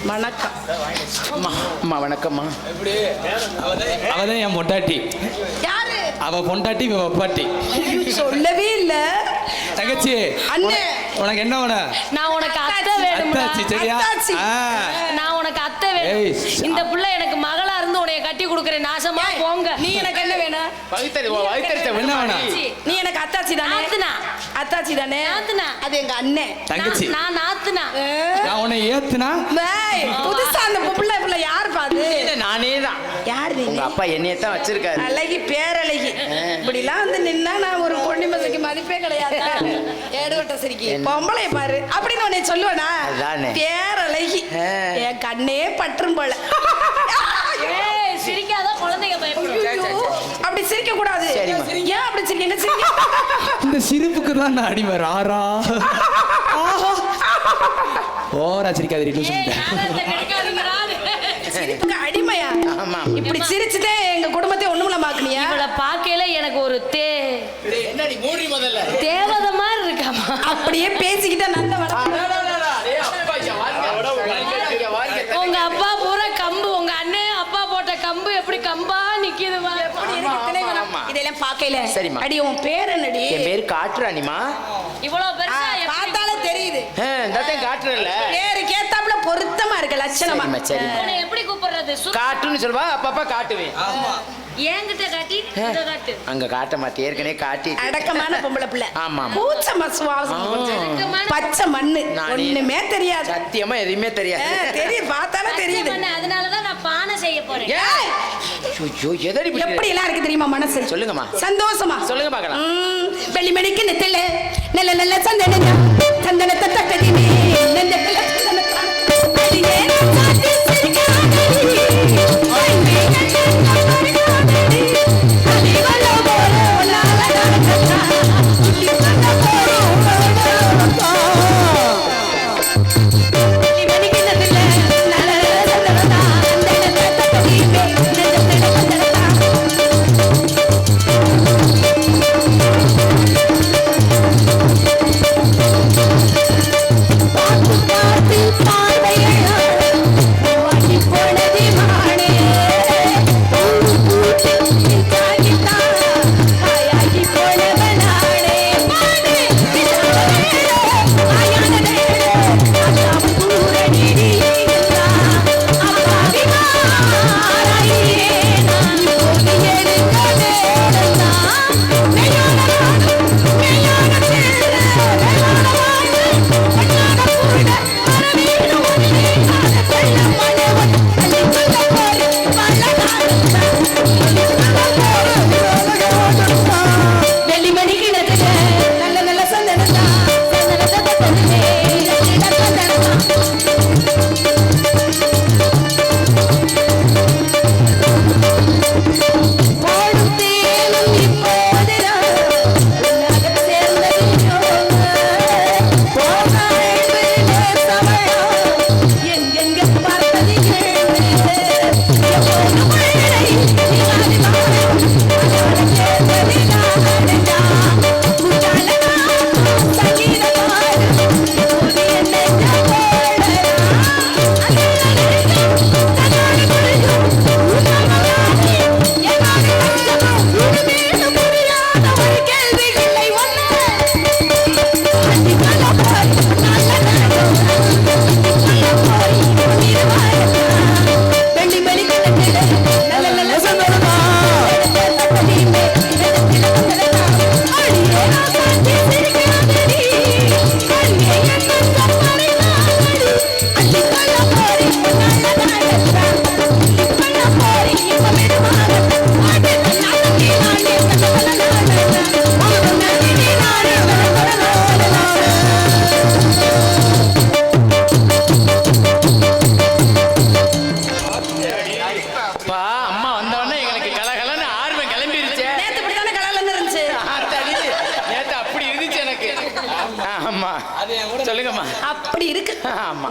வணக்கம். அம்மா வணக்கம்மா. அவதான் என் பொண்டாட்டி. யாரு? அவ பொண்டாட்டி இவ பாட்டி. சொல்லவே இல்ல. தங்கச்சி அண்ணே உனக்கு என்ன வேணும்? நான் உனக்கு அத்தை வேணும்டா. அத்தாச்சி சரியா? நான் உனக்கு அத்தை வேணும். இந்த புள்ள எனக்கு மகளா இருந்து உன்னைய கட்டி கொடுக்கறேன். நாசமா போங்க. நீ எனக்கு என்ன வேணும்? என்ன வேணும்? நீ எனக்கு அத்தாச்சி தானே? நாத்துனா. அத்தாச்சி தானே? நாத்துனா. அது எங்க அண்ணே. தங்கச்சி நான் நாத்துனா. நான் உன்னை ஏத்துனா? புதுசா அந்த புள்ள யார் பாது? நானே தான். யார் நீ? உங்க அப்பா என்னைய தான் வச்சிருக்காரு. அழகி பேரழகி. இப்படிலாம் வந்து நின்னா நான் ஒரு பொண்ணு மசைக்கு மதிப்பே கிடையாது. ஏடுவட்ட சிரிக்கி பொம்பளை பாரு அப்படின்னு உன்னை சொல்லுவேனா? பேரழகி. என் கண்ணே பற்றும் போல. சிரிக்காத குழந்தைங்க பயப்படும். அப்படி சிரிக்க கூடாது. ஏன் அப்படி சிரிக்கீங்க? இந்த சிரிப்புக்கு தான் நான் அடிமை. ராரா ஓரா சிரிக்காதீங்க. சிரிப்புக்கு அடிமையா? இப்படி சிரிச்சுட்டே எங்க குடும்பத்தை ஒண்ணுமில்ல மாக்குனியா? இவளை பார்க்கையில எனக்கு ஒரு தேவதை மாதிரி இருக்காமா. அப்படியே பேசிக்கிட்டே நல்ல உங்க அப்பா பூரா கம்பு, உங்க அண்ணன் அப்பா போட்ட கம்பு எப்படி கம்பா நிக்குது. இதெல்லாம் பார்க்கல. சரிம்மா. அடி உன் பேர் என்னடி? என் பேர் காட்டுறானிமா. இவ்வளவு பெருசா பார்த்தாலே தெரியுது. காட்டுறல பேரு கேட்டாப்ல பொருத்தமா இருக்கு லட்சணமா. உன்னை எப்படி கூப்பிடுறது? காட்டுன்னு சொல்வா. அப்பப்ப காட்டுவேன். ஏங்கிட்ட காட்டி இங்க காட்டு. அங்க காட்ட மாட்டே. ஏற்கனவே காட்டி. அடக்கமான பொம்பளை பிள்ளை. ஆமா. பூச்ச மசுவாசம். பச்சை மண்ணு. ஒண்ணுமே தெரியாது. சத்தியமா எதுவுமே தெரியாது. தெரியும் பார்த்தாலே தெரியுது. அதனால தான் நான் பானை செய்ய போறேன். எப்படி எல்லாம் இருக்கு தெரியுமா மனசு? சொல்லுங்கம்மா. சந்தோஷமா சொல்லுங்க பார்க்கலாம். வெள்ளிமணிக்கு நெத்தில நல்ல நல்ல சந்தன சந்தனத்தை தட்டதினே நெஞ்சத்துல சந்தனத்தை அடியே சாத்தி சிரிக்காதடி அடிவல போற லாலடா சுத்தி பண்ண போறோம் வெள்ளிமணிக்கு நெத்தில நல்ல நல்ல சந்தனத்தை தட்டதினே நெஞ்சத்துல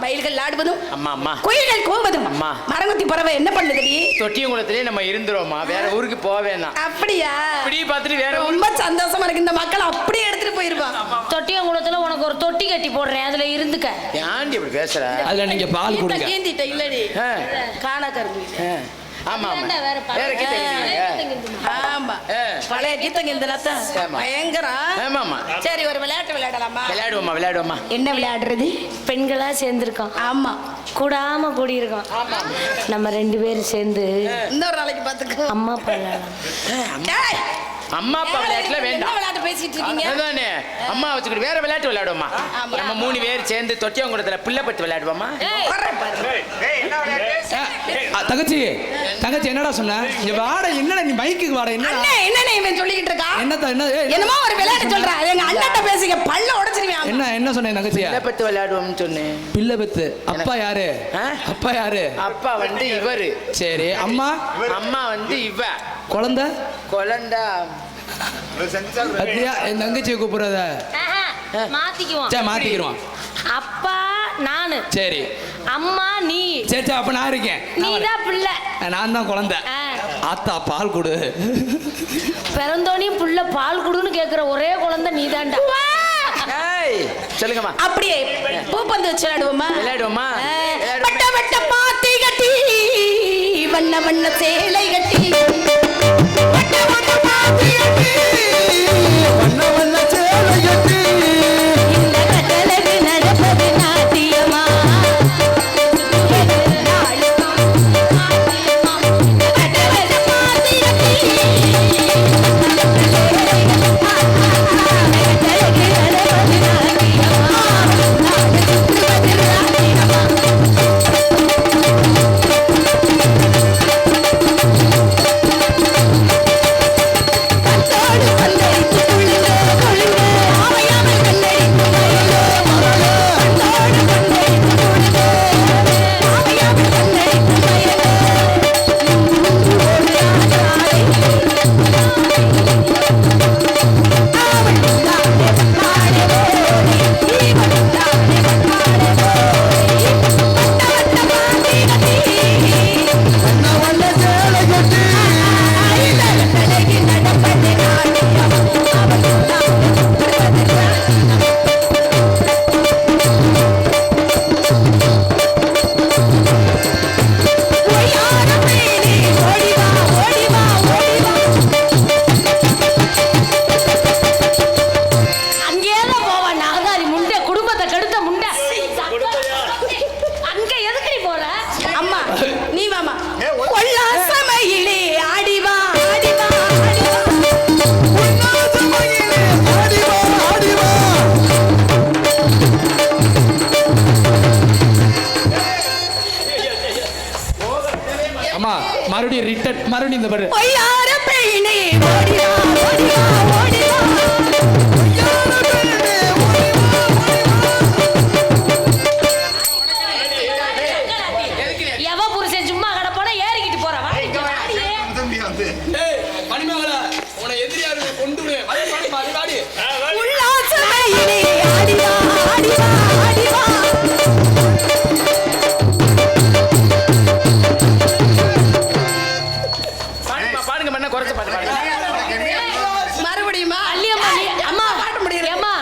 மயில்கள் ஆடுவதும் அம்மா அம்மா குயில்கள் கூவதும் அம்மா. மரங்கொத்தி பறவை என்ன பண்ணுதுடி? தொட்டியங்குளத்திலே நம்ம இருந்துருவோம்மா, வேற ஊருக்கு போக வேணாம். அப்படியா? இப்படி பார்த்துட்டு வேற ஊருக்கு ரொம்ப சந்தோஷமா இருக்கு. இந்த மக்கள் அப்படியே எடுத்துட்டு போயிருவான். தொட்டியங்குளத்துல உனக்கு ஒரு தொட்டி கட்டி போடுறேன், அதுல இருந்துக்க. ஏன்டி இப்படி பேசுற? அதுல நீங்க பால் கொடுங்க. கீந்திட்ட இல்லடி ஆ. காணா கருவி. ஆமா ஆமா அதான்டா, வேற வேற கிட்ட ஆமா பழைய கீதங்க இந்த ஆமா. பயங்கரம். ஆமா ஆமா சரி ஒரு விளையாட்டு விளையாடலாமா? விளையாடுவோம்மா விளையாடுவோம்மா. என்ன விளையாடுறது? பெண்களா சேர்ந்திருக்கோம், ஆமா கூடாம கூடியிருக்கோம். நம்ம 2 பேரும் சேர்ந்து இன்னொரு நாளைக்கு பாத்துக்கோ. அம்மா அப்பா விளையாடலாம். டேய், அம்மா அப்பா விளையாட்டுல என்ன வேண்டாம். விளையாட்டு பேசிட்டு இருக்கீங்க? அதானே அம்மா வச்சுக்கிட்டு வேற விளையாட்டு விளையாடுவோமா. ஆமா. நம்ம 3 பேர் சேர்ந்து தொட்டியங்குளத்துல புள்ளப்பட்டு விளையாடுவோமா. வர்றேன் பாரு. தங்கச்சி தங்கச்சி என்னடா சொன்ன? இங்க வாட, என்னடா நீ மைக்குக்கு வாட? என்னடா அண்ணே என்னண்ணே இவன் சொல்லிக்கிட்டு இருக்கான்? என்னத்த என்ன என்னமோ ஒரு விளையாட்டு சொல்றா. எங்க அண்ணன்ட்ட பேசிக்க பல்ல உடைச்சிருவேன். என்ன சொன்னேன் தங்கச்சியா? புள்ளப்பட்டு விளையாடுவோம்னு சொன்னேன். பிள்ளை பெத்து. அப்பா யாரு? ஆ? அப்பா யாரு? அப்பா வந்து இவரு. சரி. அம்மா அம்மா வந்து இவ. குழந்தை குழந்தா பத்தியா? என் தங்கச்சியை கூப்பிடுறத மாத்திக்குவோம். சரி மாத்திக்கிறோம். அப்பா நானு, சரி அம்மா நீ. சரி சரி அப்ப நான் இருக்கேன். நீதான் பிள்ளை, நான் தான் குழந்தை. ஆத்தா பால் கொடு. பிறந்தோனி புள்ள பால் குடுன்னு கேக்குற ஒரே குழந்தை நீதான்டா. ஏய் சொல்லுங்கம்மா. அப்படியே பூப்பந்து வச்சு விளையாடுவோமா? விளையாடுவோமா. வட்ட வட்ட பாத்தி கட்டி வண்ண வண்ண சேலை கட்டி வட்ட வட்ட பாத்தி கட்டி வண்ண வண்ண சேலை கட்டி இந்த கட்டழகு நடப்பது நாட்டியமா. மறுபடியும் ரிட்டன் மறுபடியும் இந்த பாரு. ஒய்யார பெயினே ஓடிவா ஓடிவா ஓடிவா ஒய்யார பெயினே ஓடிவா ஓடிவா. எவ புருஷன் சும்மா கடப்போனா ஏறிக்கிட்டு போற வா. ஏய் மணிமகளா உன்னை எதிரியாரு கொண்டு விடு. வாடி வாடி வாடி. உல்லாச பெயினே ஆடிவா ஆடிவா ஆடிவா. மறுபடியுமா அம்மா பாட முடியல. அம்மா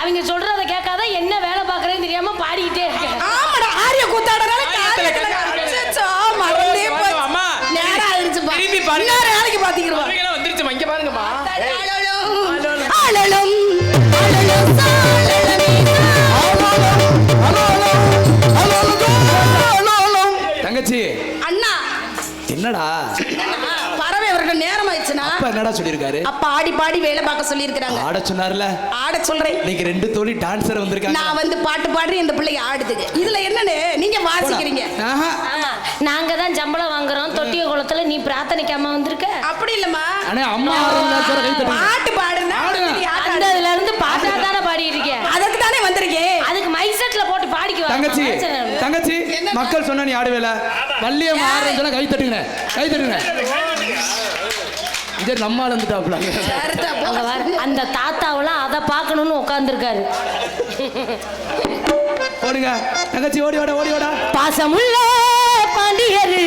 அவங்க சொல்றத கேட்காத, என்ன வேலை பாக்குறேன்னு தெரியாம பாடிக்கிட்டே இருக்கேன். ஆமாடா ஆரிய கூத்தாடறால அச்சச்சோ மறந்தே போச்சு. அம்மா நேரா ஆயிருச்சு பா. திருப்பி பாருங்க. இன்னொரு நாளைக்கு பாத்தீங்கறோம். அவங்கள வந்துருச்சு இங்க பாருங்கம்மா. அலலும் அலலும் அலலும் தங்கச்சி அண்ணா என்னடா பறவை அவர்கள் நேரம் ஆயிடுச்சுனா அப்பா என்னடா சொல்லிருக்காரு? அப்பா ஆடி பாடி வேலை பார்க்க சொல்லி இருக்காங்க. ஆட சொன்னார்ல. ஆட சொல்றேன். நீங்க 2 தோழி டான்சர் வந்திருக்காங்க. நான் வந்து பாட்டு பாடுறேன், இந்த பிள்ளைங்க ஆடுதுங்க. இதுல என்னன்னு நீங்க வாசிக்கிறீங்க. ஆஹா ஆமா நாங்க தான் சம்பளம் வாங்குறோம். தொட்டிய குளத்துல நீ பிரார்த்தனைக்காம வந்திருக்க. அப்படி இல்லம்மா. அண்ணே அம்மா ஆடுறா சார் கை தட்டுங்க. பாட்டு பாடுனா அந்த இதுல இருந்து பாட்டா தானே பாடிட்டு இருக்கேன். அதுக்கு தானே வந்திருக்கேன். அதுக்கு மைக் செட்ல போட்டு பாடிக்குவா. தங்கச்சி தங்கச்சி மக்கள் சொன்னா நீ ஆடுவேல. வள்ளியம் ஆடுறேன்னு சொன்னா கை தட்டுங்க. கை தட்டுங்க. இதே நம்மால வந்துட்டாப்ல. சரிதா, போ. அங்க வர அந்த தாத்தாவெல்லாம் அதை பார்க்கணும்னு உட்காந்துருக்காரு. ஓடுங்க தங்கச்சி, ஓடி ஓட ஓடி ஓட. பாசமுள்ள பாண்டியரு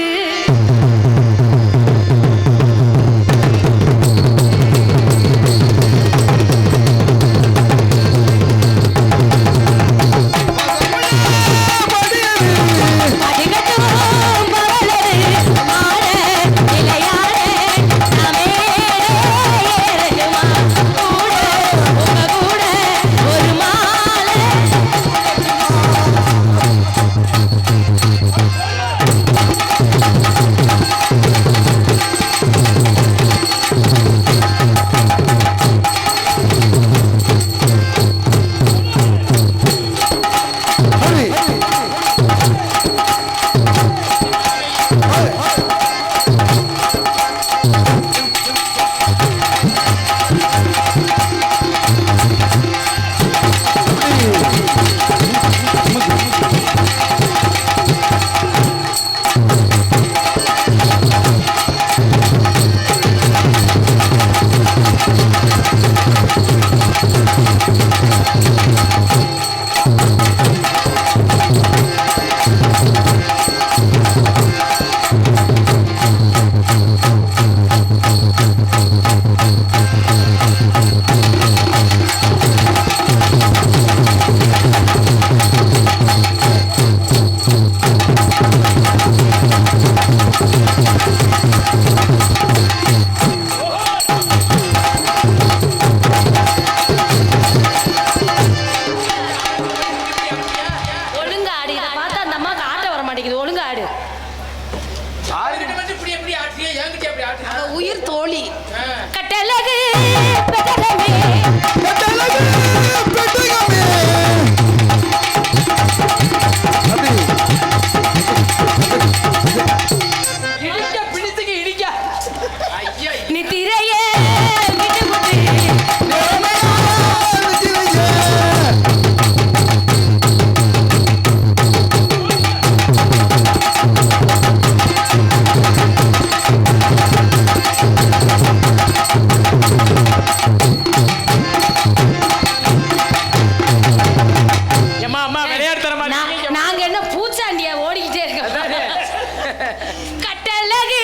உயிர் தோழி கட்டழகு நாங்க என்ன பூச்சாண்டியா ஓடிக்கிட்டே இருக்கோம். கட்டழகு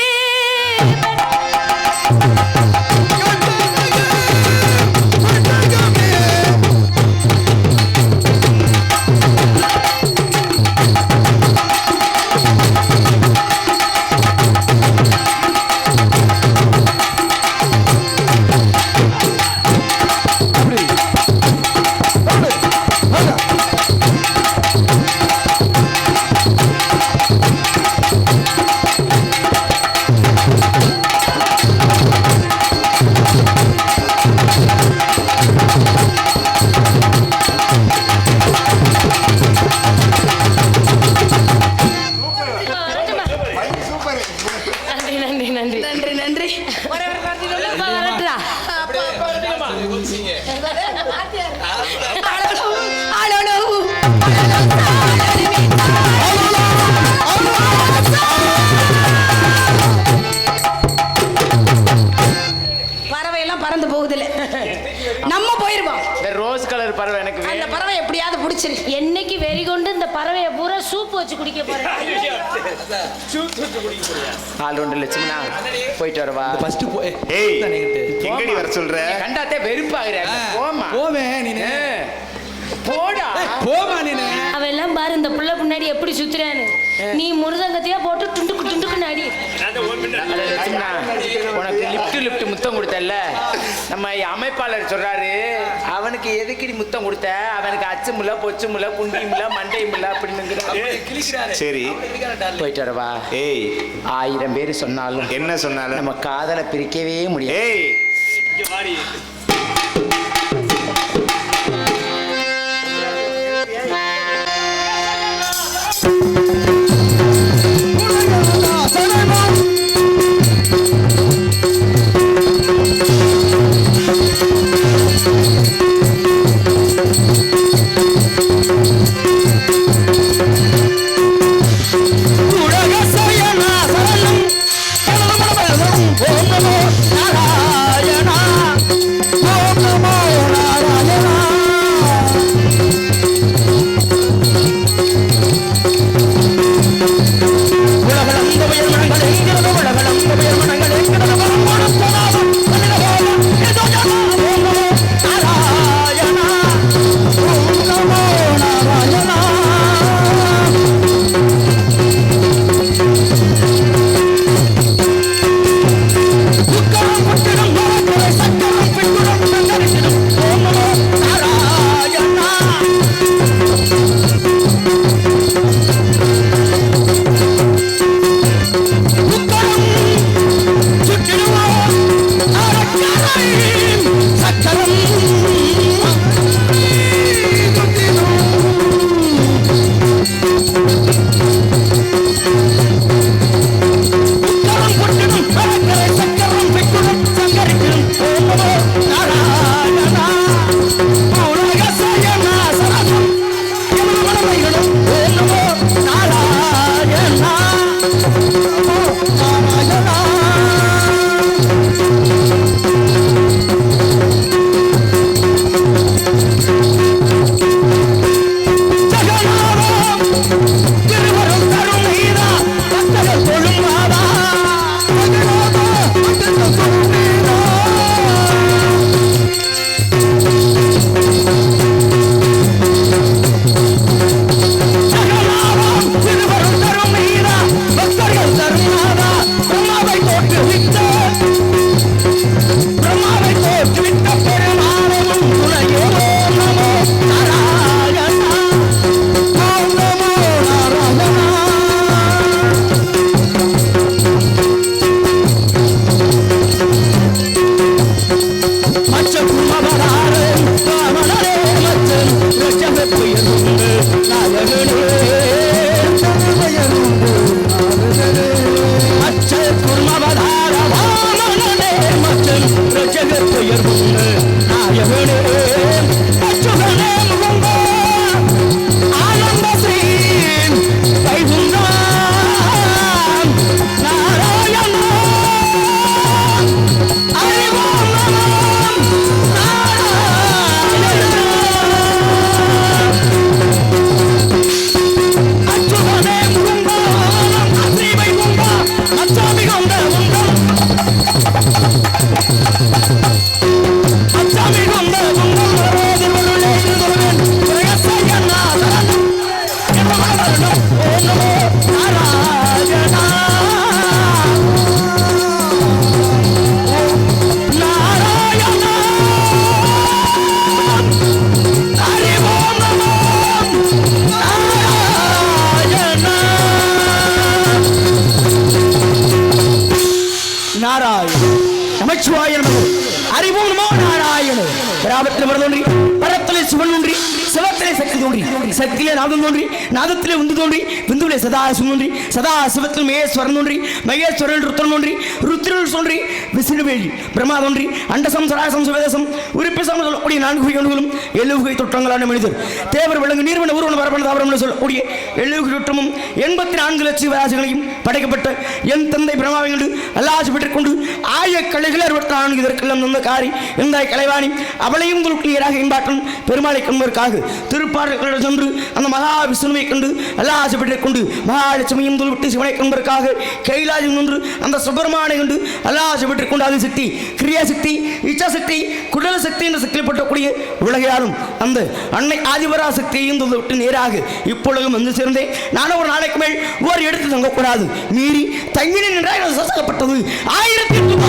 பறவையெல்லாம் பறந்து போகுதுல, நம்ம போயிருவோம். இந்த ரோஸ் கலர் பறவை எனக்கு அந்த பறவை எப்படியாவது பிடிச்சிரு. என்னைக்கு வெறி கொண்டு இந்த பறவையை பூரா சூப் வச்சு குடிக்க போறேன். ஆள் ஒன்று லட்சுமணா போயிட்டு வரவா. ஃபர்ஸ்ட் போய் ஏய் எங்கடி வர சொல்ற? கண்டாத்தே வெறுப்பாகிறேன். போமா போவேன் நீனே. போடா போமா நீனே. அவன் எல்லாம் பாரு இந்த புள்ள முன்னாடி எப்படி சுத்துறான்னு. நீ முருதங்கத்தையா போட்டு துண்டுக்கு துண்டுக்குன்னு அடி. லட்சுமணா உனக்கு லிப்ட் முத்தம் கொடுத்தல்ல, நம்ம அமைப்பாளர் சொல்றாரு, அவனுக்கு எதுக்கடி முத்தம் கொடுத்த, அவனுக்கு அச்சு முல்ல பொச்சு முல்ல குண்டி முல்ல மண்டை முல்ல அப்படின்னு. சரி போயிட்டு வரவா. ஏய் 1000 பேர் சொன்னாலும் என்ன சொன்னாலும் நம்ம காதலை பிரிக்கவே முடியாது. ஏய் உலக சயனா சரணம் ஓம் நமோ நாராயண நமச்சிவாய நம அறிவோம் நமோ நாராயண கிராமத்தில் மறந்தோன்றி பரத்திலே சிவன் தோன்றி சிவத்திலே சக்தி தோன்றி சக்தியிலே நாதம் தோன்றி நாதத்திலே விந்து தோன்றி விந்துவிலே சதா சிவன் தோன்றி சதா சிவத்தில் மகேஸ்வரன் தோன்றி மகேஸ்வரன் ருத்ரன் தோன்றி ருத்ரன் தோன்றி விஷ்ணுவேலி பிரம்மா தோன்றி அண்டசம் சராசம் சுவேதசம் உறுப்பிசம் சொல்லக்கூடிய 4 வகைகளும் 7 வகை தொற்றங்களான மனிதர் தேவர் விலங்கு நீர்வன ஊர்வன வரப்பன தாவரம் சொல்லக்கூடிய 7 வகை தொற்றமும் 84 லட்சம் ராசிகளையும் படைக்கப்பட்ட என் தந்தை பிரம்மாவை கண்டு அல்லாஹ் பெற்றுக் கொண்டு ஆயக்கலைகள் 64 இதற்கெல்லாம் நந்த காரி எந்தாய் கலைவாணி அவளையும் துருக்கியராக என்பாற்றும் பெருமாளை கண்பதற்காக திருப்பாடல்களிடம் சென்று அந்த மகா விஷ்ணுவை கண்டு அல்லாஹ் பெற்றுக் கொண்டு மகாலட்சுமியும் துருவிட்டு சிவனை கண்பதற்காக கைலாயம் நின்று அந்த சுப்பிரமணியனை கண்டு அல்லாஹ் பெற்றுக் கொண்டு அது சக்தி கிரியாசக்தி இச்சாசக்தி குடல சக்தி என்ற சக்தியில் பற்றக்கூடிய உலகையாலும் அந்த அன்னை ஆதிபரா சக்தியையும் விட்டு நேராக இப்பொழுதும் வந்து சேர்ந்தேன். நானும் ஒரு நாளைக்கு மேல் ஒரு எடுத்து தங்கக்கூடாது மீறி தங்கினேன் என்றால் சசகப்பட்டது 1800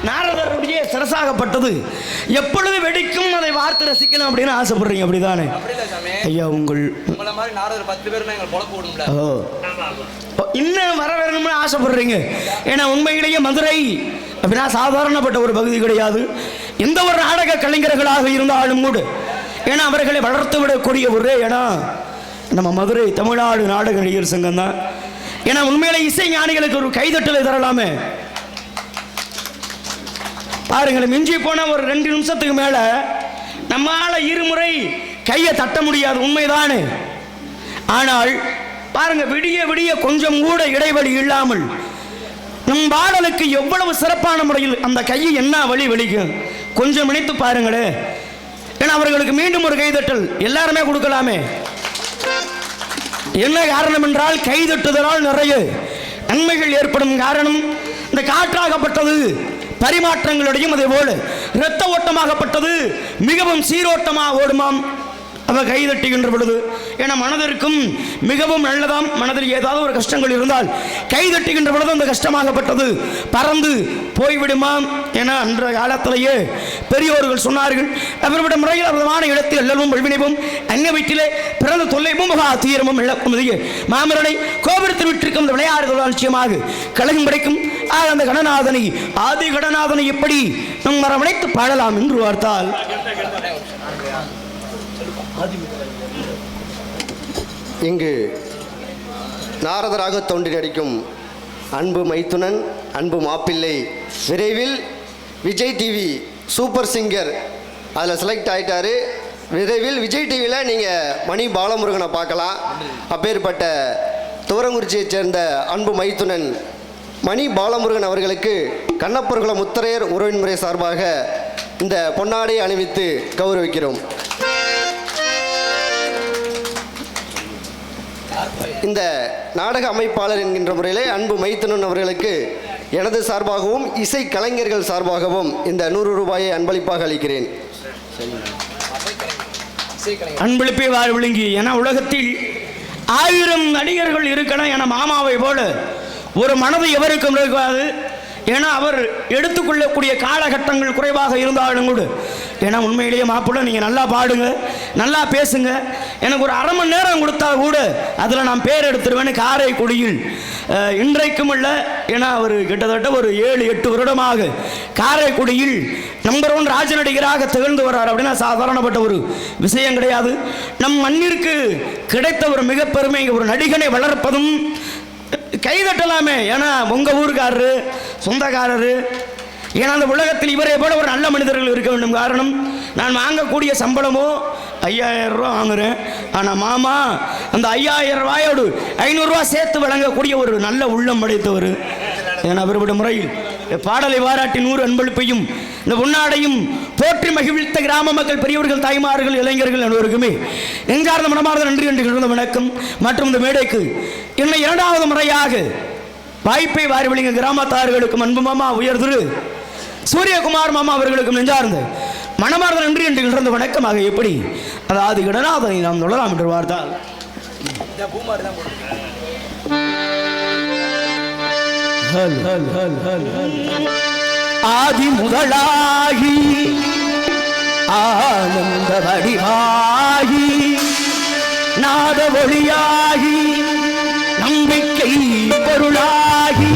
நாரதருடைய சரசாகப்பட்டது எப்பொழுது வெடிக்கும் அதை வார்த்தை ரசிக்கணும் அப்படின்னு ஆசைப்படுறீங்க அப்படிதானே ஐயா உங்களை மாதிரி நாரதர் 10 பேர் எங்களை பொழப்பு விடணும்ல இன்னும் வர வரணும்னு ஆசைப்படுறீங்க. ஏன்னா உண்மையிலேயே மதுரை அப்படின்னா சாதாரணப்பட்ட ஒரு பகுதி கிடையாது. எந்த ஒரு நாடக கலைஞர்களாக இருந்தாலும் கூட ஏன்னா அவர்களை வளர்த்து விடக்கூடிய ஒரே இடம் நம்ம மதுரை தமிழ்நாடு நாடக நடிகர் சங்கம் தான். ஏன்னா உண்மையிலே இசை ஞானிகளுக்கு ஒரு கைதட்டலை தரலாமே. பாருங்களேன், மிஞ்சி போன ஒரு 2 நிமிஷத்துக்கு மேல நம்மால இருமுறை கையை தட்ட முடியாது, உண்மைதானே. ஆனால் பாருங்க, விடிய விடிய கொஞ்சம் கூட இடைவெளி இல்லாமல் நம் பாடலுக்கு எவ்வளவு சிறப்பான முறையில் அந்த கையை என்ன வழி வெளிக்கும் கொஞ்சம் நினைத்து பாருங்களே. ஏன்னா அவர்களுக்கு மீண்டும் ஒரு கைதட்டல் எல்லாருமே கொடுக்கலாமே. என்ன காரணம் என்றால் கைதட்டுதலால் நிறைய நன்மைகள் ஏற்படும். காரணம் இந்த காற்றாகப்பட்டது பரிமாற்றங்களுடையும் அதே போல இரத்த ஓட்டமாகப்பட்டது மிகவும் சீரோட்டமாக ஓடுமாம் அவ கைதட்டுகின்ற பொழுது. ஏன்னா மனதிற்கும் மிகவும் நல்லதாம். மனதில் ஏதாவது ஒரு கஷ்டங்கள் இருந்தால் கைதட்டுகின்ற பொழுது அந்த கஷ்டமாகப்பட்டது பறந்து போய்விடுமாம். ஏன்னா அன்ற காலத்திலேயே பெரியோர்கள் சொன்னார்கள், அவர்களுடைய முறையில் அற்புதமான இடத்தில் எல்லவும் வல்வினைவும் அன்ன வீட்டிலே பிறந்த தொல்லைவும் மகா தீரமும் இழக்கும் மாமரனை கோபுரத்தில் விட்டிருக்கும் இந்த விளையாடுதல் நிச்சயமாக கழகம் கிடைக்கும். அந்த கடநாதனை ஆதி கடநாதனை எப்படி நம் மரவணைத்து பாடலாம் என்று பார்த்தால் இங்கு நாரதராக தோன்றி நடிக்கும் அன்பு மைத்துனன் அன்பு மாப்பிள்ளை விரைவில் விஜய் டிவி சூப்பர் சிங்கர் அதில் செலக்ட் ஆகிட்டாரு. விரைவில் விஜய் டிவியில் நீங்கள் மணி பாலமுருகனை பார்க்கலாம். அப்பேற்பட்ட துவரங்குறிச்சியைச் சேர்ந்த அன்பு மைத்துனன் மணி பாலமுருகன் அவர்களுக்கு கண்ணப்பர்குல முத்தரையர் உறவின் முறை சார்பாக இந்த பொன்னாடை அணிவித்து கௌரவிக்கிறோம். இந்த நாடக அமைப்பாளர் என்கின்ற முறையிலே அன்பு மைத்துனன் அவர்களுக்கு எனது சார்பாகவும் இசை கலைஞர்கள் சார்பாகவும் இந்த 100 ரூபாயை அன்பளிப்பாக அளிக்கிறேன். அன்பளிப்பே வார் விழுங்கி. ஏன்னா உலகத்தில் 1000 நடிகர்கள் இருக்கணும். என மாமாவை போல ஒரு மனது எவருக்கும் இருக்காது. ஏன்னா அவர் எடுத்துக்கொள்ளக்கூடிய காலகட்டங்கள் குறைவாக இருந்தாலும் கூட ஏன்னா உண்மையிலேயே மாப்பிள்ள நீங்கள் நல்லா பாடுங்க, நல்லா பேசுங்க, எனக்கு ஒரு அரை மணி நேரம் கொடுத்தா கூட அதில் நான் பேர் எடுத்துருவேன்னு காரைக்குடியில் இன்றைக்கும் இல்லை. ஏன்னா அவர் கிட்டத்தட்ட ஒரு 7-8 வருடமாக காரைக்குடியில் நம்பர் 1 ராஜ நடிகராக திகழ்ந்து வர்றார். அப்படின்னா சாதாரணப்பட்ட ஒரு விஷயம் கிடையாது. நம் மண்ணிற்கு கிடைத்த ஒரு மிக பெருமை. ஒரு நடிகனை வளர்ப்பதும் கைதட்டலாமே. ஏன்னா உங்கள் ஊருக்காரரு சொந்தக்காரரு. ஏன்னா அந்த உலகத்தில் இவரை போல ஒரு நல்ல மனிதர்கள் இருக்க வேண்டும். காரணம் நான் வாங்கக்கூடிய சம்பளமோ 5000 ரூபா வாங்குறேன். ஆனால் மாமா அந்த 5000 ரூபாயோடு 500 ரூபா சேர்த்து வழங்கக்கூடிய ஒரு நல்ல உள்ளம் படைத்தவர். ஏன்னா அவருடைய முறையில் பாடலை பாராட்டி 100 அன்பளிப்பையும் இந்த பொன்னாடையும் போற்றி மகிழ்த்த கிராம மக்கள், பெரியவர்கள், தாய்மார்கள், இளைஞர்கள் அனைவருக்குமே நெஞ்சார்ந்த மனமார்ந்த நன்றி என்று கிடந்த வணக்கம். மற்றும் இந்த மேடைக்கு என்னை 2வது முறையாக வாய்ப்பை வாரி வழங்க கிராமத்தார்களுக்கும் அன்பு மாமா உயர் திரு சூரியகுமார் மாமா அவர்களுக்கும் நெஞ்சார்ந்த மனமார்ந்த நன்றி என்று கிடந்த வணக்கமாக எப்படி அதாவது கடனாதனை நாம் தொடரலாம் என்று பார்த்தால் ஆதி முதலாகி ஆனந்த வடிவாகி நாத ஒளியாகி நம்பிக்கை பொருளாகி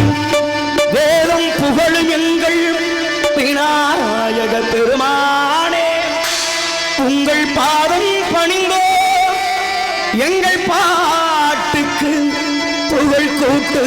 வேதம் புகழும் எங்கள் விநாயக பெருமானே உங்கள் பாதம் பணிந்தோ எங்கள் பாட்டுக்கு புகழ் கூட்டு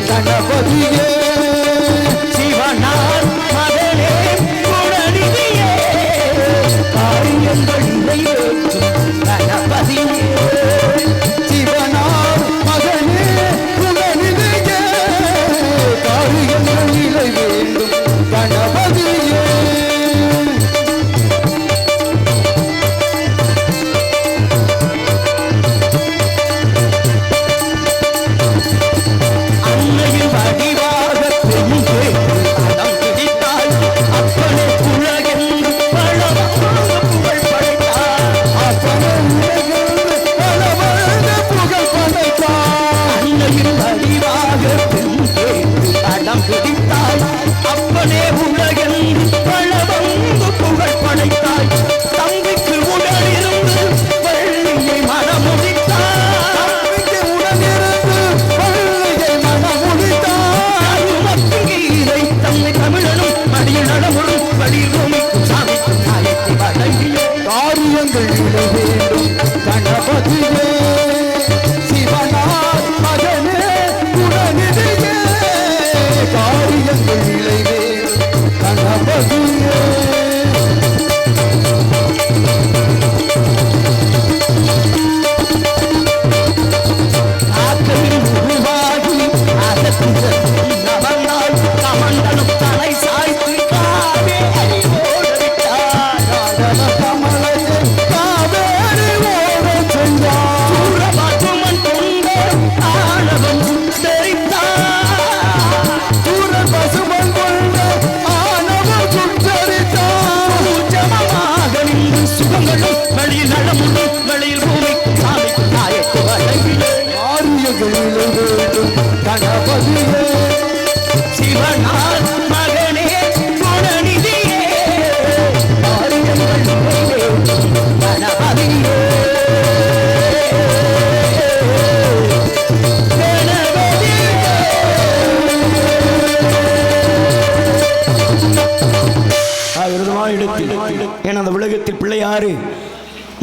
கணபதியே சிவனார் மகனே குணநிதியே காரியங்கள் நிறைவேற்றும் கணபதியே சிவனார் மகனே குணநிதியே காரியங்கள் நிலை வேண்டும் கணபதியே அன்னையின் வடிவாக பெண்ணே அடம் பிடித்தாள் அப்பனே உலகென்று பழமாக புகழ் படைத்தாள் அப்பனே உலகென்று பலவர்க புகழ் படைத்தார் அன்னையின் வடிவாக பெண்ணே அடம் பிடித்தாள் அப்பனே உலகென்று பழவங்கு புகழ் படைத்தாள் தம்பிக்கு உடலிருந்து வெள்ளியை மனமுடித்தாள் தம்பிக்கு உடனிருந்து வள்ளியை மனமுடித்தார் கீரை தன்னை தமிழனும் மடியில் நடமுறும் வழியில் பூமிக்கும் சாமிக்கும் நாயத்தை வழங்கிய காரியங்கள் நிலை வேண்டும் கணபதியே சிவனார் மகனே குணநிதியே காரியங்கள் நிலை வேண்டும் கணபதியே ஆக்கையில் உருவாகி அகத்தின் நவந்தாள் கமண்டலும் தலை சாய்த்து காவேரி ஓடவிட்டார் கமலையே காவேரி ஓடச் சென்றார் சூரபதுமன் கொண்ட ஆணவம் தெரித்தார் சூரன் பசுமன் கொண்ட ஆணவம் சுட்டரித்தார் பூஜமமாக நின்று சுகங்களும் வெளியில் நலமுடும் வெளியில் பூமிக்கும் சாமிக்கும் நாயத்தை வழங்கிய காரியங்கள் நிலை வேண்டும் கணபதியே சிவனார் மகனே குணநிதியே காரியங்கள் நிறைவேற்றும் கணபதியே என அந்த உலகத்தில் பிள்ளையாறு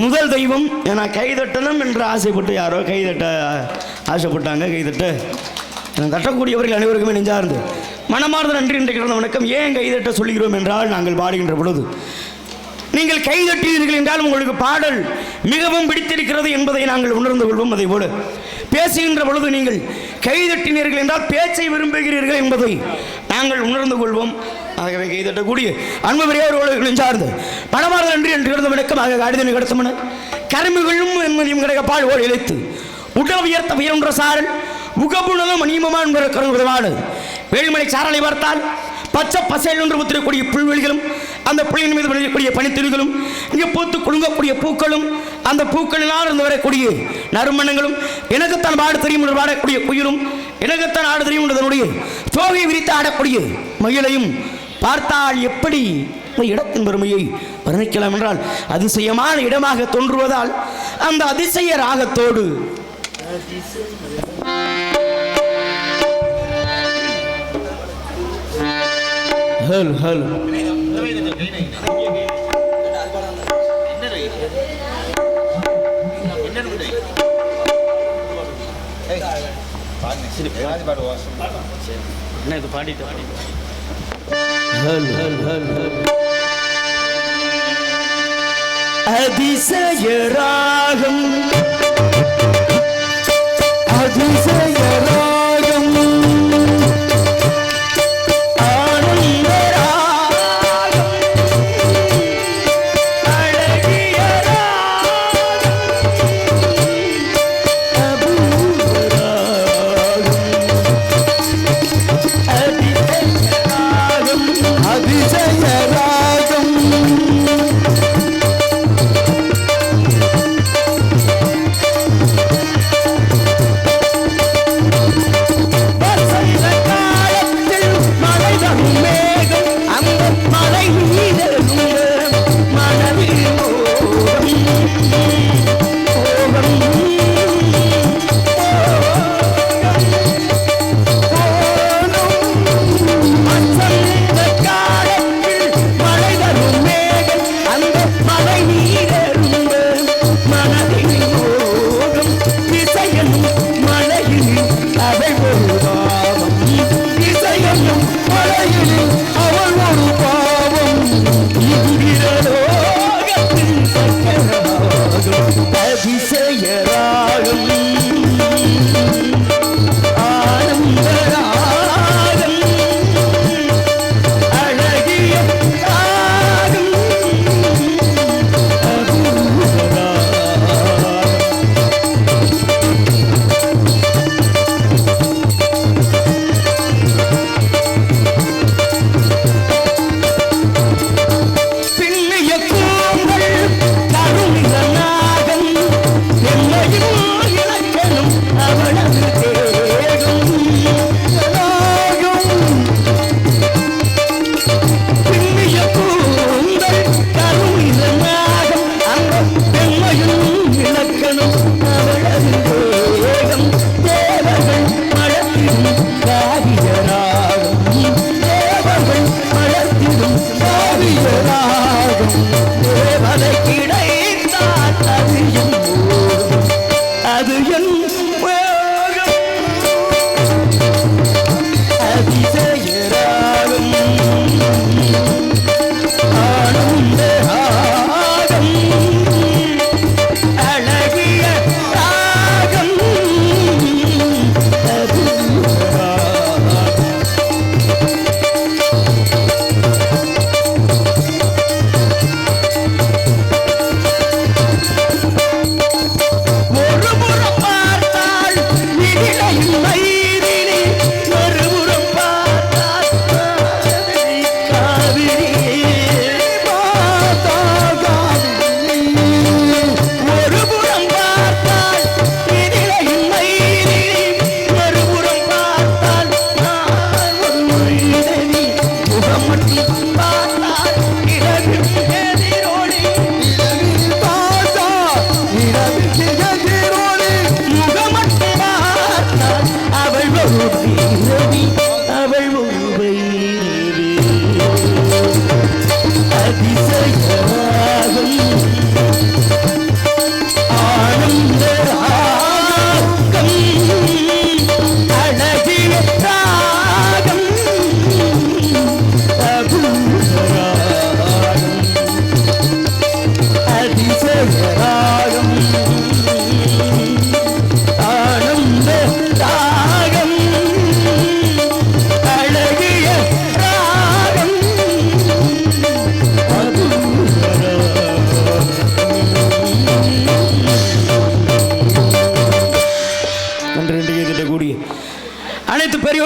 முதல் தெய்வம் என கைதட்டணும் என்று ஆசைப்பட்டு யாரோ கைதட்ட ஆசைப்பட்டாங்க கைதட்ட தட்டக்கூடியவர்கள் அனைவருக்குமே நெஞ்சார்ந்து மனமார்ந்த நன்றி என்று கிடந்த வணக்கம். ஏன் கைதட்ட சொல்கிறோம் என்றால் நாங்கள் பாடுகின்ற பொழுது நீங்கள் கைதட்டீர்கள் என்றால் உங்களுக்கு பாடல் மிகவும் பிடித்திருக்கிறது என்பதை நாங்கள் உணர்ந்து கொள்வோம். அதே போல பேசுகின்ற பொழுது நீங்கள் கைதட்டினீர்கள் என்றால் பேச்சை விரும்புகிறீர்கள் என்பதை நாங்கள் உணர்ந்து கொள்வோம். ஆகவே கைதட்டக்கூடிய அன்பு பெரியவர்களோடு சார்ந்து பணமார்ந்த நன்றி என்று கிடந்த வணக்கம். ஆக அடிதனை கடத்தமன கரும்புகளும் என்பதையும் கிடைக்க பால் ஓடி இழைத்து உடல் உயர்த்த உயர்ன்ற சாரல் உகப்புணலும் அநியமமான என்கிற கருங்குதவாடு வேலுமலை சாரலை பார்த்தால் பச்சை பசையில் ஒன்று முத்திரக்கூடிய புல்வெளிகளும் அந்த புள்ளியின் மீது விளையக்கூடிய பனித்துளிகளும் இங்கே பூத்து குலுங்கக்கூடிய பூக்களும் அந்த பூக்களினால் இருந்து வரக்கூடிய நறுமணங்களும் எனக்குத்தான் பாடு தெரியும் என்று பாடக்கூடிய குயிலும் எனக்குத்தான் ஆடு தெரியும் என்றதனுடைய தோகை விரித்து ஆடக்கூடிய மயிலையும் பார்த்தால் எப்படி இந்த இடத்தின் பெருமையை வர்ணிக்கலாம் என்றால் அதிசயமான இடமாக தோன்றுவதால் அந்த அதிசய ராகத்தோடு ஹலோ ஹலோ என்ன இது பாடிட்டு ஹலோ ஹலோ ஹலோ அதிசய ராகம் அதிசய ராகம் ஆனந்த ராகம் அழகிய ராகம் அபூர்வ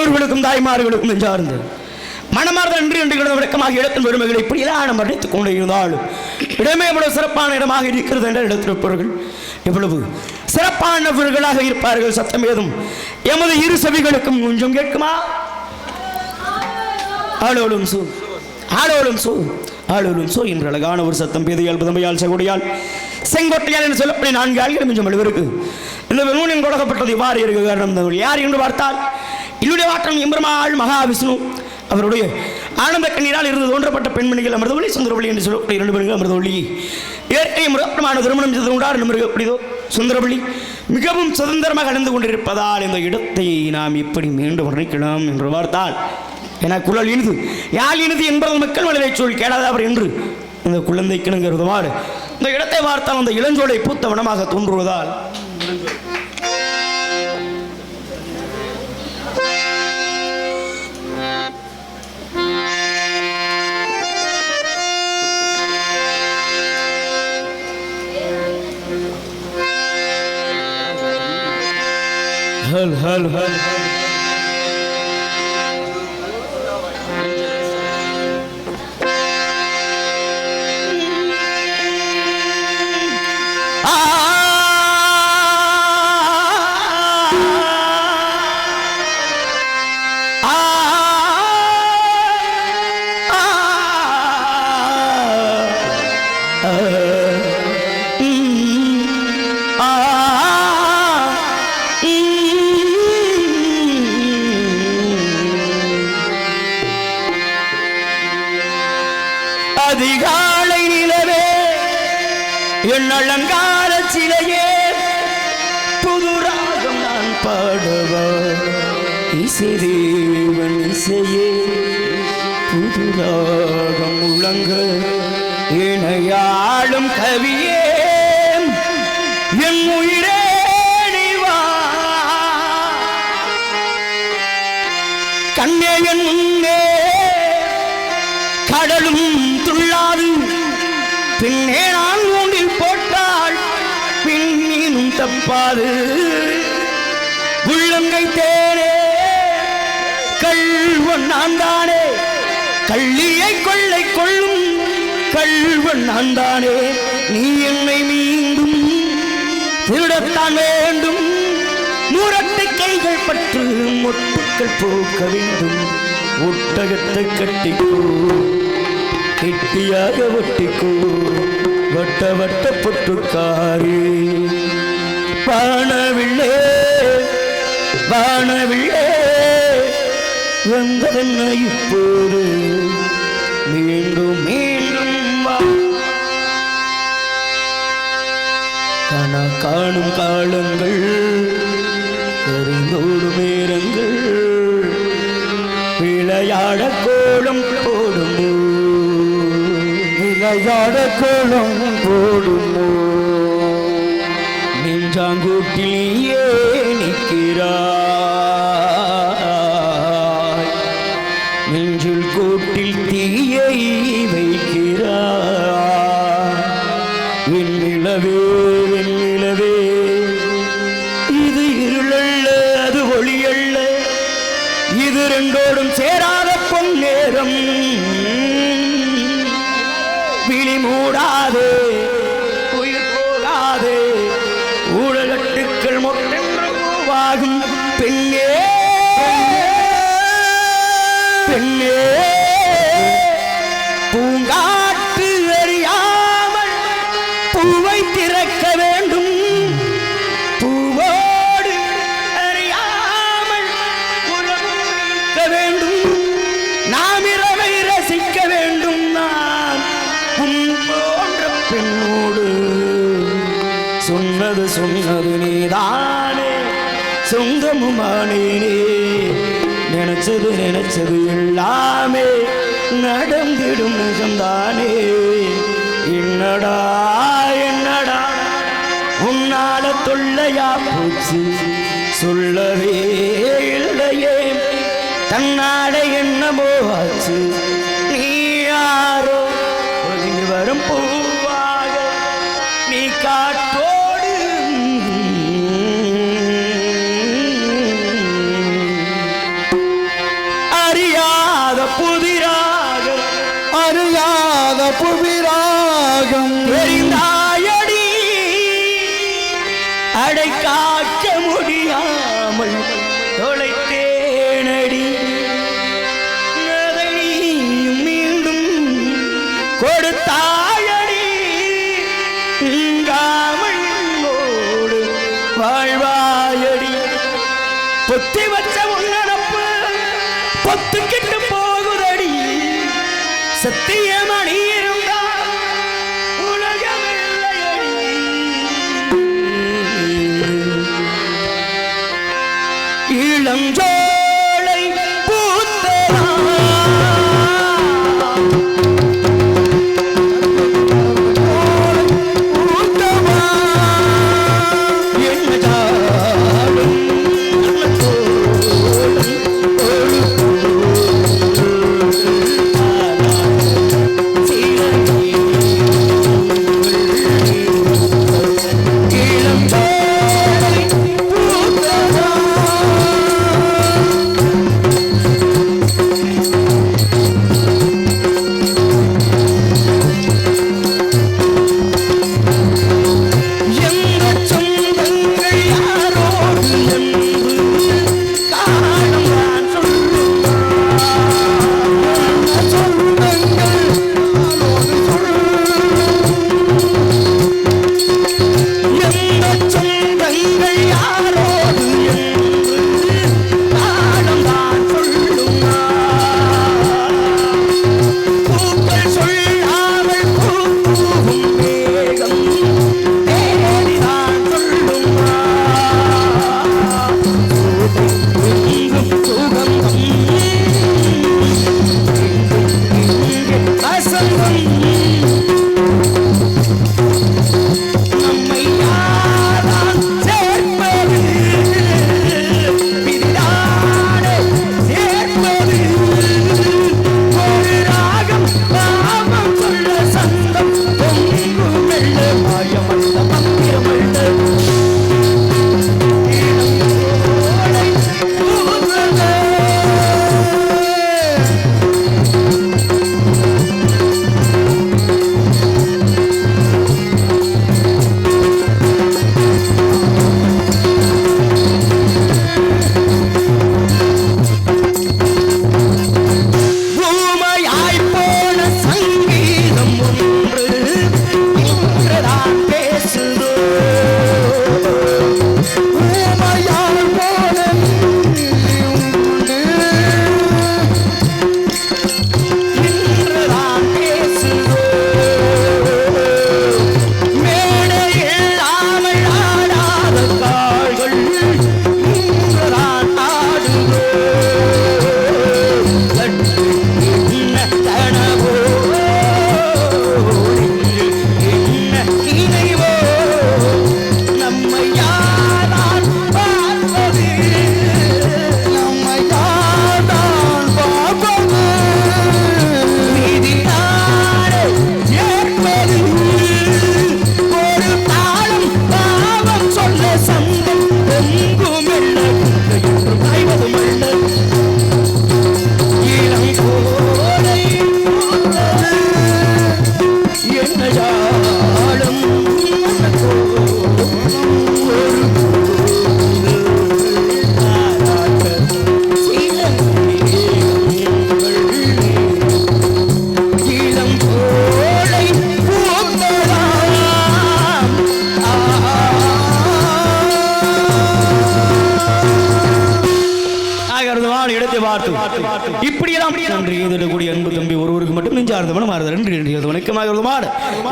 பெரியோர்களுக்கும் தாய்மார்களுக்கும் நெஞ்சார்ந்து மனமார்ந்த நன்றி என்று விளக்கமாக இடத்தின் பெருமைகளை இப்படியெல்லாம் நாம் அடைத்துக் கொண்டு இருந்தாலும் இடமே எவ்வளவு சிறப்பான இடமாக இருக்கிறது என்ற இடத்திருப்பவர்கள் எவ்வளவு சிறப்பானவர்களாக இருப்பார்கள். சத்தம் ஏதும் எமது இரு செவிகளுக்கும் கொஞ்சம் கேட்குமா? ஆளோலும் சோ ஆளோலும் சோ ஆளோலும் சோ என்ற அழகான ஒரு சத்தம் பேதையால் புதமையால் சகுடியால் செங்கோட்டையால் என்று சொல்லப்படி 4 ஆள்கள் கொஞ்சம் எழுவருக்கு இந்த நூலின் கொடுக்கப்பட்டது இவ்வாறு இருக்க காரணம் யார் என்று பார்த்தால் என்னுடைய வாட்டம் எம்பெருமாள் மகாவிஷ்ணு அவருடைய ஆனந்த கண்ணீரால் இருந்து தோன்றப்பட்ட பெண்மணிகள் அமிர்தவள்ளி சுந்தரவள்ளி என்று சொல்லக்கூடிய 2 பெண்கள் அமிர்தவள்ளி இயற்கை முறைப்படமான திருமணம் செய்து கொண்டார் இருக்கக்கூடியதோ சுந்தரவள்ளி மிகவும் சுதந்திரமாக அடைந்து கொண்டிருப்பதால் இந்த இடத்தை நாம் எப்படி மீண்டும் வர்ணிக்கலாம் என்று பார்த்தால் என குழல் இனிது யாழ் இனிது என்பது மக்கள் மனதை சொல் கேளாதவர் என்று இந்த குழந்தை கிணங்குவதால் இந்த இடத்தை பார்த்தால் அந்த இளஞ்சோலை பூத்த வனமாக தோன்றுவதால் ஹல் ஹல் ஹல் அதிகாலை நிலவே என் அலங்கார சிலையே புதுராகம் நான் பாடவா இசைதேவன் இசையே புதுராகம் முழங்க இணையாளும் கவியே என் உயிரே நீ வா கண்ணே என் முன்னே கடலும் துள்ளாது பின்னே நான் ஊண்டில் போட்டால் பின்னீனும் தப்பாது உள்ளங்கை தேனே கள்வன் நான் தானே கள்ளியை கொள்ளை கொள்ளும் கள்வன் நான் தானே நீ என்னை மீண்டும் திருடத்தான் வேண்டும் முரட்டை கைகள் பற்று மொட்டுக்கள் போக்க வேண்டும் ஒட்டகத்தை கட்டிக்கோ கெட்டியாக ஒட்டிக்கோ வட்ட வட்ட பொட்டுக்காரி வானவில்லே வானவில்லே வந்ததென்ன இப்போது மீண்டும் மீண்டும் வா காணும் காலங்கள் தெரிந்தோடும் நேரங்கள் விளையாட கோலம் போடுமோ விளையாட கோலம் போடுமோ நெஞ்சாங்கூட்டிலேயே நிற்கிறாய் நெஞ்சில் கூட்டில் தீயை வைக்கிறாய் வெண்ணிலவே வெண்ணிலவே இது இருளல்ல அது ஒளியல்ல இது ரெண்டோடும் சேராத பொன்னேரம் விழி மூடாதே உயிர் போகாதே ஊழலட்டுக்கள் மொட்டென்றுவாகும் பெண்ணே பெண்ணே பூங்காற்று அறியாமல் பூவை திறக்க வேண்டும் பூவோடு அறியாமல் உறக்க வேண்டும் நாம் இரவை ரசிக்க வேண்டும் நான் உன் போன்ற பெண்ணோடு சொன்னது சொன்னது நீதானே சொந்தமுமானேனே நினைச்சது நினைச்சது எல்லாமே நடந்திடும் நிஜம்தானே என்னடா என்னடா உன்னால தொல்லையா போச்சு சொல்லவே இல்லையே தன்னால என்னமோ ஆச்சு நீ யாரோ ஒதுங்கி வரும் பூவாக நீ காட்டோடு புவிராகம் தெரிந்தாயடி அடை காக்க முடியாமல் தொலைத்தேனடி அதை நீயும் மீண்டும் கொடுத்தாயடி இங்காமோடு வாழ்வாயடி பொத்தி வச்ச உன்னடப்பு பொத்துக்கிட்டு போகுதடி சத்தியமணி இருந்தால் உலகமில்லையடி இளஞ்சோலை பூத்ததா பூத்தவா என்ன ஜாடும் இப்படியெல்லாம் நன்றி கூடிய அன்பு தம்பி ஒருவருக்கு மட்டும் நெஞ்சார்ந்தவனும் மாறுதல் நன்றி வணக்கமாக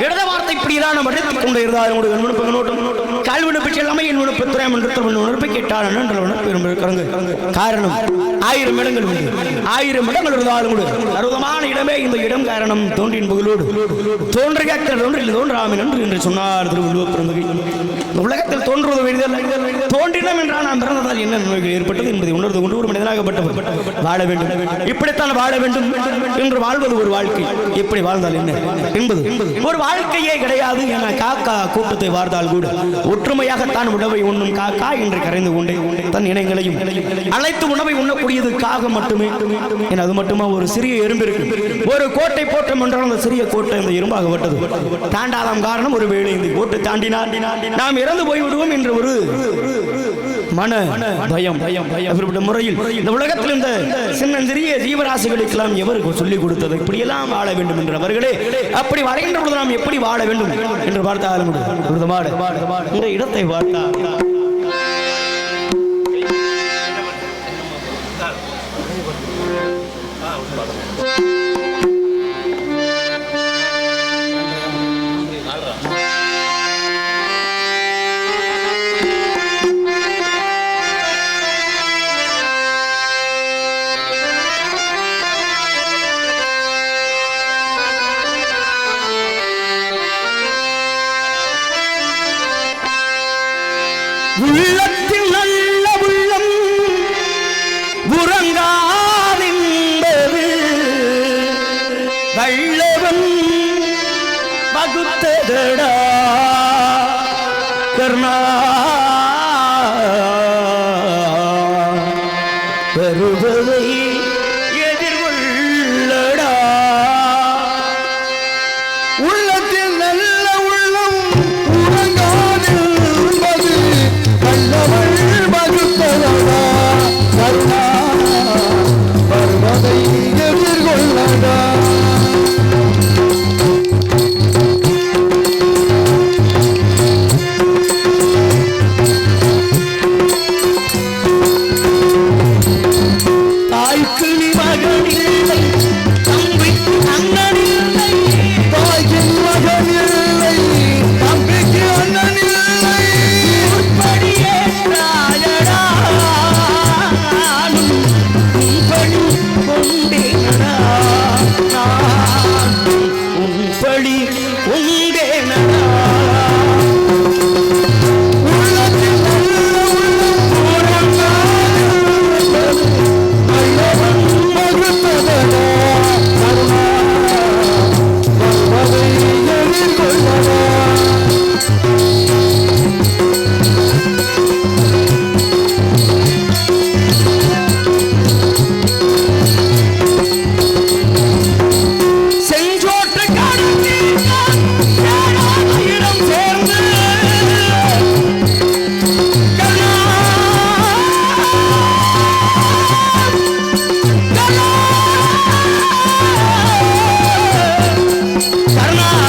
இடத வார்த்தை இப்படியெல்லாம் நம்ம எடுத்துக் கொண்டு இருந்தாலும் கல்வினப்பற்றி எல்லாமே என் உணர்ப்பு துறை மன்றத்தில் உணர்ப்பை கேட்டால் காரணம் 1000 இடங்கள் உண்டு 1000 இடங்கள் இருந்தாலும் கூட அற்புதமான இடமே இந்த இடம் காரணம் தோன்றின் புகழோடு தோன்றுக தோன்றாமல் என்று சொன்னார் திருவள்ளுவர் பிறந்தகை உலகத்தில் தோன்றுவது தோன்றினம் என்றால் நான் பிறந்ததால் என்ன ஏற்பட்டது என்பதை உணர்ந்து கொண்டு ஒரு மனிதனாகப்பட்டவர் வாழ வேண்டும் இப்படித்தான் வாழ வேண்டும் என்று வாழ்வது ஒரு வாழ்க்கை எப்படி வாழ்ந்தால் என்ன என்பது ஒரு வாழ்க்கையே கிடையாது என காக்கா கூட்டத்தை வாழ்ந்தால் கூட ஒற்றுமையாகத்தான் உணவை உண்ணும் காக்கா என்று கரைந்து கொண்டே தன் இனங்களையும் அழைத்து உணவை உண்ணக்கூடியது காகம் மட்டுமே. அது மட்டுமா ஒரு சிறிய எறும்பு இருக்கு. ஒரு கோட்டை போட்டோம் என்றால் அந்த சிறிய கோட்டை இந்த எறும்பாகப்பட்டது. தாண்டாதாம் காரணம் ஒரு வேளை இந்த கோட்டை தாண்டினால் நாம் இறந்து போய்விடுவோம் என்ற ஒரு மன பயம். அப்படிப்பட்ட முறையில் இந்த உலகத்தில் இந்த சிறிய ஜீவராசிகளுக்கெல்லாம் எவருக்கு சொல்லிக் கொடுத்தது இப்படியெல்லாம் வாழ வேண்டும் என்றவர்களே அப்படி வருகின்ற பொழுது நாம் எப்படி வாழ வேண்டும் என்று பார்த்தாலும் இந்த இடத்தை பார்த்தால் உள்ளத்தில் நல்ல உள்ளம் உறங்காதென்பது வல்லவன் வகுத்ததடா கர்ணா வருவதை எதிர்கொள்ளடா. உள்ளத்தில் நல்ல உள்ளம் உறங்காதென்பது வல்லவன் வகுத்ததடா கர்ணா வருவதை எதிர்கொள்ளடா. தாய்க்கு நீ மகனில்லை தம்பிக்கு அண்ணனில்லை தாய்க்கு மகனில்லை தம்பிக்கு அண்ணனில்லை உட்படியே ராயடா உன்படி கொண்டேனடா உன்படி கொண்டேனடா. செஞ்சோற்று கடந்து இடம் சேர்ந்து கண்ணா கண்ணா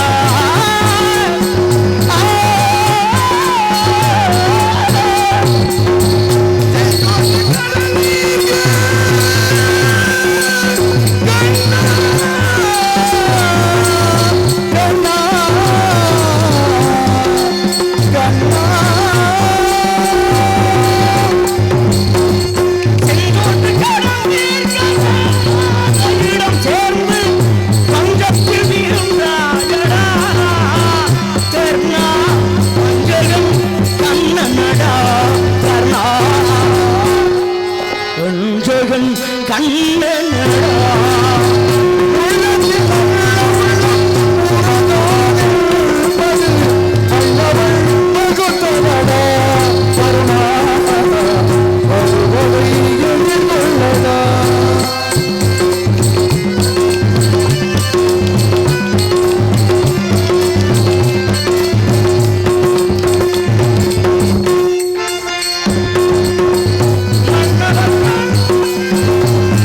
இடம் சேர்ந்து பஞ்சத்தில் வீழ்ந்தாயடா கர்ணா பஞ்சகம் கண்ணனடா கர்ணா பஞ்சகன் கண்ணனடா.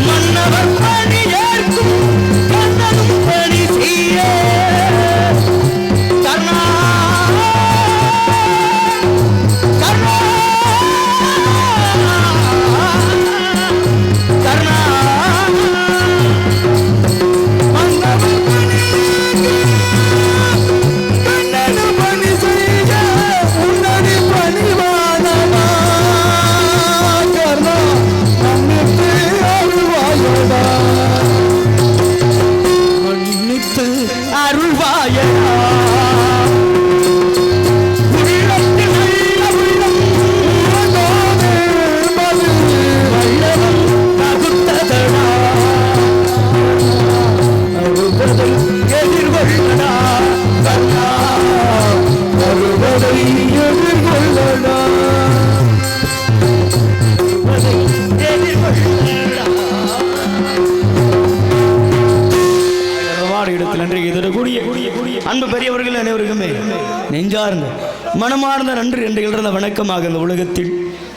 மன்னவன் நெஞ்சார்ந்த மனமார்ந்த நன்றி என்று எழுந்த வணக்கமாக இந்த உலகத்தில்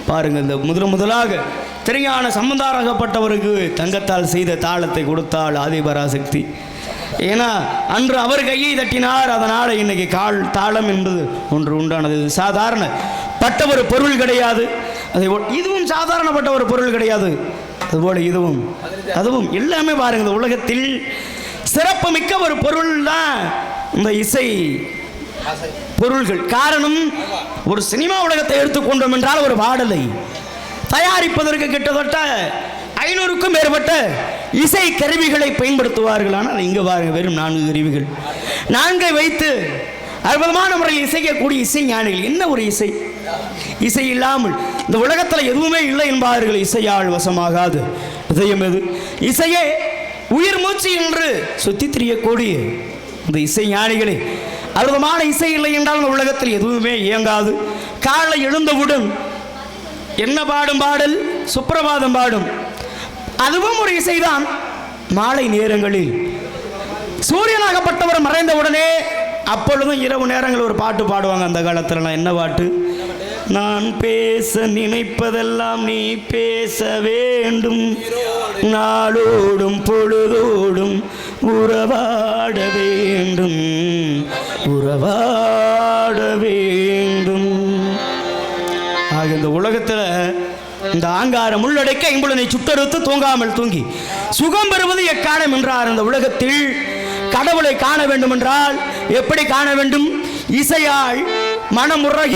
பாருங்கள். இந்த முதலாக திருஞான சம்பந்தராகப்பட்டவருக்கு தங்கத்தால் செய்த தாளத்தை கொடுத்தாள் ஆதிபராசக்தி. ஏன்னா அன்று அவர் கையை தட்டினார், அதனால் இன்னைக்கு தாளம் என்பது ஒன்று உண்டானது. சாதாரண பட்ட ஒரு பொருள் கிடையாது, அதை இதுவும் சாதாரணப்பட்ட ஒரு பொருள் கிடையாது. அதுபோல அதுவும் எல்லாமே பாருங்க, இந்த உலகத்தில் சிறப்பு மிக்க ஒரு பொருள் தான் இந்த இசை பொருள்கள். காரணம், ஒரு சினிமா உலகத்தை எடுத்துக்கொண்டோம் என்றால் ஒரு பாடலை தயாரிப்பதற்கு கிட்டத்தட்ட 500க்கும் மேற்பட்ட இசை கருவிகளை பயன்படுத்துவார்கள். ஆனால் இங்கே பாருங்க, வெறும் 4 கருவிகள், 4 வைத்து அற்புதமான முறையில் இசைக்கக்கூடிய இசை ஞானிகள். என்ன ஒரு இசை இல்லாமல் இந்த உலகத்தில் எதுவுமே இல்லை என்பார்கள். இசையால் வசமாகாது இதயம் எது? இசையே உயிர் மூச்சு என்று சுத்தி திரியக்கூடிய இந்த இசை ஞானிகளே, அற்புதமான இசை இல்லை என்றால் இந்த உலகத்தில் எதுவுமே இயங்காது. காலை எழுந்தவுடன் என்ன பாடல்? சுப்பிரபாதம் பாடும், அதுவும் ஒரு இசைதான். மாலை நேரங்களில் சூரியனாகப்பட்டவர் மறைந்தவுடனே அப்பொழுதும் இரவு நேரங்கள் ஒரு பாட்டு பாடுவாங்க. அந்த காலத்தில் என்ன பாட்டு? நான் பேச நினைப்பதெல்லாம் நீ பேச வேண்டும், நாளோடும் பொழுதோடும் உறவாட வேண்டும், உறவாட வேண்டும். ஆக இந்த உலகத்தில் இந்த ஆங்காரம் உள்ளடக்க ஐம்புலனை சுட்டறுத்து தூங்காமல் தூங்கி சுகம் பெறுவது எக்காலம் என்றார். இந்த உலகத்தில் கடவுளை காண வேண்டும் என்றால் எப்படி காண வேண்டும்? இசையால் மனமுறை